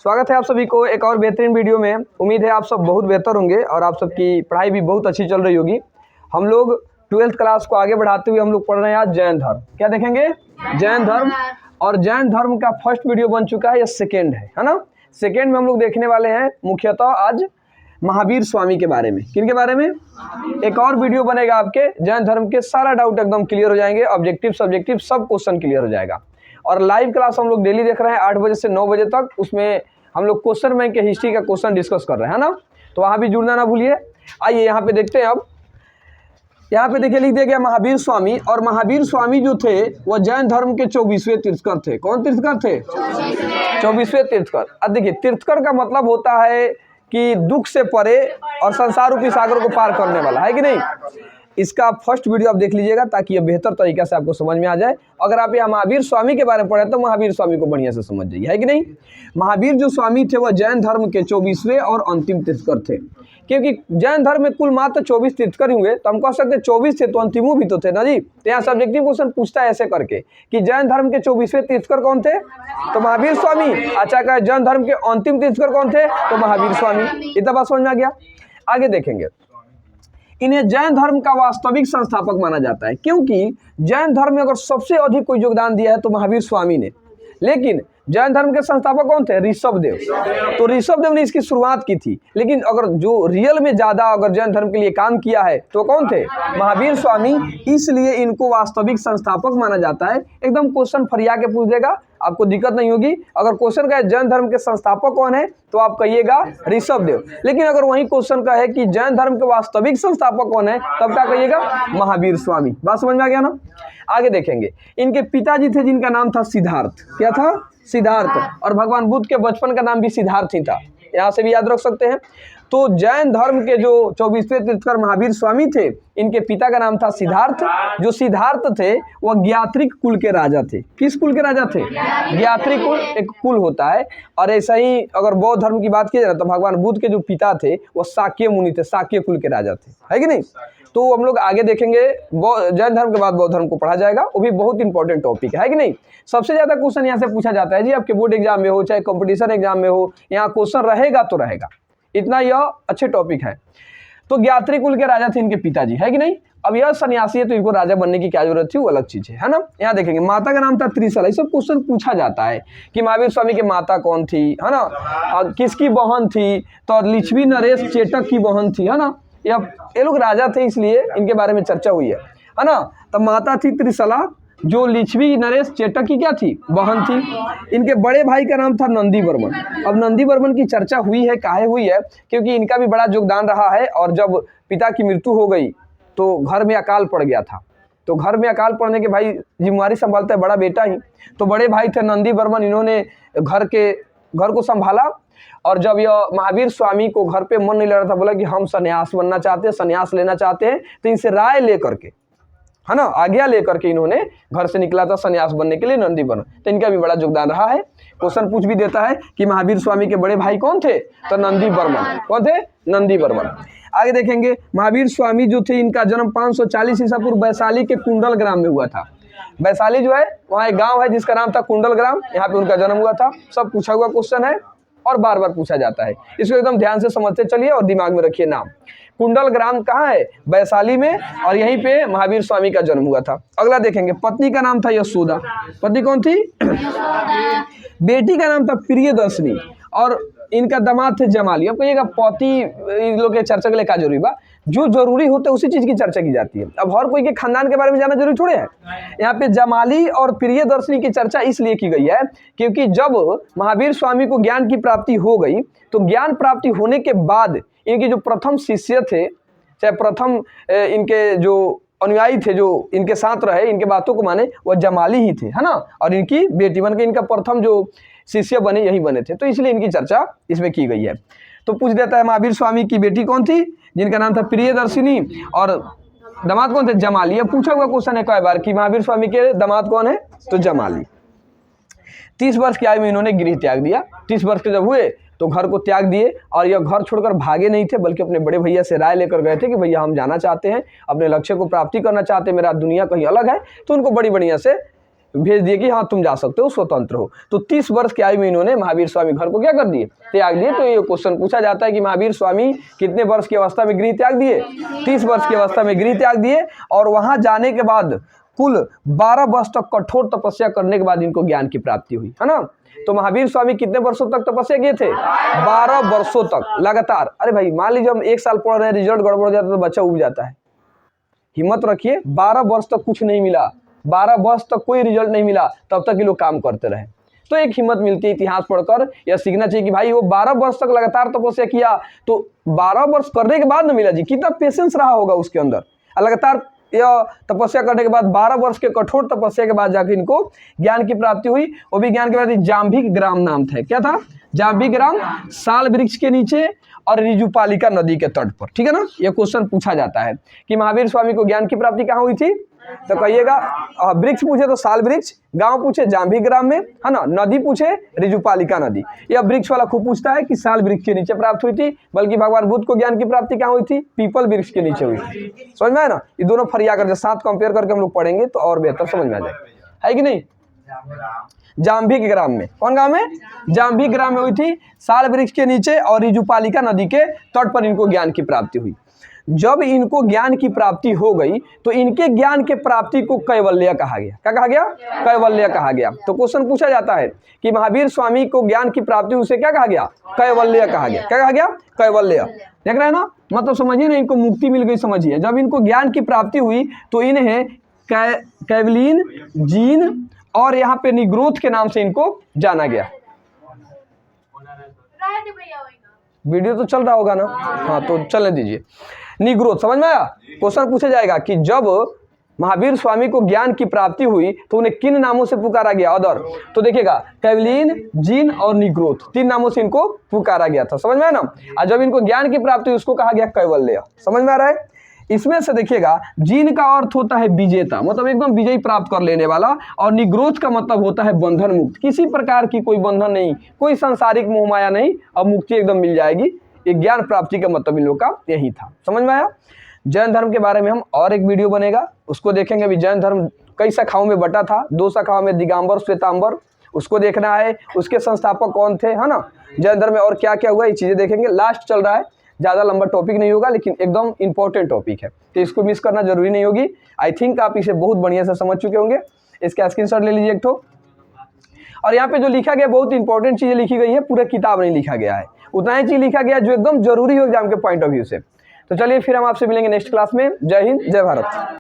स्वागत है आप सभी को एक और बेहतरीन वीडियो में। उम्मीद है आप सब बहुत बेहतर होंगे और आप सबकी पढ़ाई भी बहुत अच्छी चल रही होगी। हम लोग 12th क्लास को आगे बढ़ाते हुए हम लोग पढ़ रहे हैं आज जैन धर्म। क्या देखेंगे? जैन धर्म। और जैन धर्म का फर्स्ट वीडियो बन चुका है, यह सेकेंड है ना। सेकेंड में हम लोग देखने वाले हैं मुख्यतः आज महावीर स्वामी के बारे में। किन के बारे में? एक और वीडियो बनेगा आपके जैन धर्म के, सारा डाउट एकदम क्लियर हो जाएंगे, ऑब्जेक्टिव सब्जेक्टिव सब क्वेश्चन क्लियर हो जाएगा। और लाइव क्लास हम लोग डेली देख रहे हैं 8 बजे से 9 बजे तक। उसमें हम लोग क्वेश्चन बैंक के हिस्ट्री का क्वेश्चन डिस्कस कर रहे हैं ना, तो वहाँ भी जुड़ना ना भूलिए। आइए यहाँ पे देखते हैं। अब यहाँ पे देखिए लिख दिया गया महावीर स्वामी। और महावीर स्वामी जो थे वह जैन धर्म के 24वें तीर्थकर थे। कौन तीर्थकर थे? 24वें तीर्थकर। अब देखिए तीर्थकर का मतलब होता है कि दुख से परे और संसार रूपी सागर को पार करने वाला, है कि नहीं। इसका फर्स्ट वीडियो आप देख लीजिएगा ताकि ये बेहतर तरीके से आपको समझ में आ जाए। अगर आप यहाँ महावीर स्वामी के बारे में पढ़े तो महावीर स्वामी को बढ़िया से समझ जाइए, है कि नहीं। महावीर जो स्वामी थे वह जैन धर्म के 24वें और अंतिम तीर्थकर थे। क्योंकि जैन धर्म में कुल मात्र 24 तीर्थकर हुए, तो हम कह सकते 24 थे तो अंतिमों भी तो थे ना जी। तो यहाँ सब्जेक्टिव क्वेश्चन पूछता है ऐसे करके कि जैन धर्म के 24वें तीर्थकर कौन थे? तो महावीर स्वामी। अच्छा कहे जैन धर्म के अंतिम तीर्थकर कौन थे? तो महावीर स्वामी। इतना बात समझ में आ गया। आगे देखेंगे। इन्हें जैन धर्म का वास्तविक संस्थापक माना जाता है, क्योंकि जैन धर्म में अगर सबसे अधिक कोई योगदान दिया है तो महावीर स्वामी ने। लेकिन जैन धर्म के संस्थापक कौन थे? ऋषभदेव। तो ऋषभदेव ने इसकी शुरुआत की थी, लेकिन अगर जो रियल में ज्यादा अगर जैन धर्म के लिए काम किया है तो कौन थे? महावीर स्वामी। इसलिए इनको वास्तविक संस्थापक माना जाता है। एकदम क्वेश्चन फरिया के पूछ देगा, आपको दिक्कत नहीं होगी। अगर क्वेश्चन का है जैन धर्म के संस्थापक कौन है तो आप कहिएगा ऋषभदेव। लेकिन अगर वही क्वेश्चन का है कि जैन धर्म के वास्तविक संस्थापक कौन है तब क्या कहिएगा? महावीर स्वामी। बात समझ में आ गया ना। आगे देखेंगे। इनके पिताजी थे जिनका नाम था सिद्धार्थ। क्या था? सिद्धार्थ। और भगवान बुद्ध के बचपन का नाम भी सिद्धार्थ ही था, यहाँ से भी याद रख सकते हैं। तो जैन धर्म के जो 24वें तीर्थकर महावीर स्वामी थे, इनके पिता का नाम था सिद्धार्थ। जो सिद्धार्थ थे वह ज्ञात्रिक कुल के राजा थे। किस कुल के राजा थे? ज्ञात्रिक कुल एक कुल होता है। और ऐसा ही अगर बौद्ध धर्म की बात की जाए तो भगवान बुद्ध के जो पिता थे वह शाक्य मुनि थे, शाक्य कुल के राजा थे, है कि नहीं। तो हम लोग आगे देखेंगे। जैन धर्म के बाद बौद्ध धर्म को पढ़ा जाएगा, वो भी बहुत इंपॉर्टेंट टॉपिक है कि नहीं। सबसे ज्यादा क्वेश्चन यहाँ से पूछा जाता है जी, आपके बोर्ड एग्जाम में हो चाहे कंपटीशन एग्जाम में हो, यहाँ क्वेश्चन रहेगा तो रहेगा। इतना यह अच्छे टॉपिक है। तो ज्ञात्री कुल के राजा थे इनके पिताजी, है कि नहीं। अब यह सन्यासी है तो इनको राजा बनने की क्या जरूरत थी, वो अलग चीज है ना। यहाँ देखेंगे माता का नाम था त्रिशला। ये सब क्वेश्चन पूछा जाता है कि महावीर स्वामी की माता कौन थी, है ना, किसकी बहन थी। तो लिच्छवी नरेश चेटक की बहन थी, है ना। ये लोग राजा थे इसलिए इनके बारे में चर्चा हुई है ना। तब माता थी त्रिशला, जो लिच्छवी नरेश चेटक की क्या थी? बहन थी। इनके बड़े भाई का नाम था नंदी वर्मन। अब नंदी वर्मन की चर्चा हुई है, काहे हुई है? क्योंकि इनका भी बड़ा योगदान रहा है। और जब पिता की मृत्यु हो गई तो घर में अकाल पड़ गया था। तो घर में अकाल पड़ने के भाई जिम्मेवारी संभालता है बड़ा बेटा ही। तो बड़े भाई थे नंदी वर्मन, इन्होंने घर को संभाला। और जब यह महावीर स्वामी को घर पे मन नहीं लग रहा था, बोला कि हम सन्यास बनना चाहते हैं, सन्यास लेना चाहते हैं। तो इनसे राय लेकर के, है ना, आज्ञा लेकर के इन्होंने घर से निकला था सन्यास बनने के लिए, नंदी वर्मन। तो इनका भी बड़ा योगदान रहा है। क्वेश्चन पूछ भी देता है कि महावीर स्वामी के बड़े भाई कौन थे? तो नंदी वर्मन। कौन थे? नंदी वर्मन। आगे देखेंगे। महावीर स्वामी जो थे इनका जन्म 540 ईसा पूर्व वैशाली के कुंडल ग्राम में हुआ था। वैशाली जो है वहाँ एक गाँव है जिसका नाम था कुंडल ग्राम, यहाँ पे उनका जन्म हुआ था। सब पूछा हुआ क्वेश्चन है और बार बार पूछा जाता है, इसको एकदम ध्यान से समझते चलिए और दिमाग में रखिए नाम। कुंडल ग्राम कहाँ है? वैशाली में। और यहीं पे महावीर स्वामी का जन्म हुआ था। अगला देखेंगे। पत्नी का नाम था यशोदा। पत्नी कौन थी? बेटी का नाम था प्रियदर्शनी। और इनका दामाद थे जमाली। अब कहिएगा पति इन लोग के चर्चा के लिए क्या जरूरी बा? जो जरूरी होता है उसी चीज की चर्चा की जाती है। अब हर कोई के खानदान के बारे में जानना जरूरी थोड़े है। यहाँ पे जमाली और प्रियदर्शनी की चर्चा इसलिए की गई है क्योंकि जब महावीर स्वामी को ज्ञान की प्राप्ति हो गई तो ज्ञान प्राप्ति होने के बाद इनके जो प्रथम शिष्य थे, चाहे प्रथम इनके जो अनुयायी थे जो इनके साथ रहे, इनके बातों को माने, वह जमाली ही थे, है ना। और इनकी बेटी बन के इनका प्रथम जो शिष्य बने यही बने थे, तो इसलिए इनकी चर्चा इसमें की गई है। तो पूछ देता है महावीर स्वामी की बेटी कौन थी? जिनका नाम था प्रियदर्शिनी। और दामाद कौन थे? जमाली। अब पूछा हुआ क्वेश्चन है कई बार कि महावीर स्वामी के दामाद कौन है? तो जमाली। 30 वर्ष की आयु में इन्होंने गृह त्याग दिया। 30 वर्ष के जब हुए तो घर को त्याग दिए। और यह घर छोड़कर भागे नहीं थे, बल्कि अपने बड़े भैया से राय लेकर गए थे कि भैया हम जाना चाहते हैं, अपने लक्ष्य को प्राप्ति करना चाहते हैं, मेरा दुनिया कहीं अलग है। तो उनको बड़ी बढ़िया से भेज दिए कि हाँ तुम जा सकते हो, स्वतंत्र हो। तो 30 वर्ष की आयु में इन्होंने महावीर स्वामी घर को क्या कर दिए, त्याग दिए। तो ये क्वेश्चन पूछा जाता है कि महावीर स्वामी कितने वर्ष की अवस्था में गृह त्याग दिए, 30 वर्ष की अवस्था में गृह त्याग दिए। और वहां जाने के बाद कुल 12 वर्ष तक कठोर तपस्या करने के बाद इनको ज्ञान की प्राप्ति हुई, है ना। तो महावीर स्वामी कितने वर्षों तक तपस्या किए थे, 12 वर्षों तक लगातार। अरे भाई मान लीजिए हम 1 साल पढ़ रहे हैं, रिजल्ट गड़बड़ हो जाता है तो बच्चा उब जाता है। हिम्मत रखिए, 12 वर्ष तक कुछ नहीं मिला, 12 वर्ष तक कोई रिजल्ट नहीं मिला, तब तक ये लोग काम करते रहे। तो एक हिम्मत मिलती है इतिहास पढ़कर, या सीखना चाहिए कि भाई वो 12 वर्ष तक लगातार तपस्या किया, तो 12 वर्ष करने के बाद न मिला जी, कितना पेशेंस रहा होगा उसके अंदर। लगातार यह तपस्या करने के बाद 12 वर्ष के कठोर तपस्या के बाद जाकर इनको ज्ञान की प्राप्ति हुई। वो भी ज्ञान के बाद जाम्भिक ग्राम नाम था, क्या था, जाम्भिक ग्राम, साल वृक्ष के नीचे और रिजुपालिका नदी के तट पर, ठीक है ना। यह क्वेश्चन पूछा जाता है कि महावीर स्वामी को ज्ञान की प्राप्ति कहाँ हुई थी, तो कहिएगा वृक्ष पूछे तो साल वृक्ष, गांव पूछे जाम्भिक ग्राम में, है ना, नदी पूछे रिजुपालिका नदी। यह वृक्ष वाला खूब पूछता है कि साल वृक्ष के नीचे प्राप्त हुई थी, बल्कि भगवान बुद्ध को ज्ञान की प्राप्ति कहाँ हुई थी, पीपल वृक्ष के नीचे हुई थी। समझ में आया ना, ये दोनों फरिया कर साथ कंपेयर करके हम लोग पढ़ेंगे तो और बेहतर समझ में आ जाए, है कि नहीं। जाम्भिक ग्राम में, कौन गांव में, जाम्भिक ग्राम में हुई थी, साल वृक्ष के नीचे और रिजुपालिका नदी के तट पर इनको ज्ञान की प्राप्ति हुई। जब इनको ज्ञान की प्राप्ति हो गई तो इनके ज्ञान के प्राप्ति को कैवल्य कहा गया। क्या कहा गया, कैवल्य कहा गया। तो क्वेश्चन पूछा जाता है कि महावीर स्वामी को ज्ञान की प्राप्ति उसे क्या कहा गया, कैवल्य कहा गया। क्या कहा गया, कैवल्य। देख रहे हैं ना, मतलब समझिए ना, इनको मुक्ति मिल गई, समझिए। जब इनको ज्ञान की प्राप्ति हुई तो इन्हें कैवलिन, जीन और यहाँ पे निग्रोथ के नाम से इनको जाना गया। वीडियो तो चल रहा होगा ना, हाँ तो चलने दीजिए। निग्रोथ समझ में आया। क्वेश्चन पूछा जाएगा कि जब महावीर स्वामी को ज्ञान की प्राप्ति हुई तो उन्हें किन नामों से पुकारा गया, अदर। तो देखिएगा कैवलिन, जीन और निग्रोथ, 3 नामों से इनको पुकारा गया था। समझ में आया ना। और जब इनको ज्ञान की प्राप्ति हुई उसको कहा गया कैवल्य। समझ में आ रहा है। इसमें से देखिएगा जीन का अर्थ होता है विजेता, मतलब एकदम विजय प्राप्त कर लेने वाला, और निग्रोथ का मतलब होता है बंधन मुक्त, किसी प्रकार की कोई बंधन नहीं, कोई सांसारिक मोह माया नहीं, अब मुक्ति एकदम मिल जाएगी। ये ज्ञान प्राप्ति का मतलब इन लोग का यही था। समझ में आया। जैन धर्म के बारे में हम और एक वीडियो बनेगा, उसको देखेंगे। अभी जैन धर्म कई शाखाओं में बटा था, 2 शाखाओं में, दिगंबर, श्वेतांबर, उसको देखना है। उसके संस्थापक कौन थे, है ना। जैन धर्म में और क्या क्या हुआ, ये चीजें देखेंगे। लास्ट चल रहा है, ज़्यादा लंबा टॉपिक नहीं होगा, लेकिन एकदम इंपॉर्टेंट टॉपिक है, तो इसको मिस करना जरूरी नहीं होगी। आई थिंक आप इसे बहुत बढ़िया से समझ चुके होंगे। इसका स्क्रीनशॉट ले लीजिए एक ठो। और यहाँ पे जो लिखा गया बहुत इंपॉर्टेंट चीज़ें लिखी गई है, पूरा किताब नहीं लिखा गया है, उतना ही चीज़ लिखा गया जो एकदम जरूरी हो एग्जाम के पॉइंट ऑफ व्यू से। तो चलिए फिर हम आपसे मिलेंगे नेक्स्ट क्लास में। जय हिंद, जय भारत।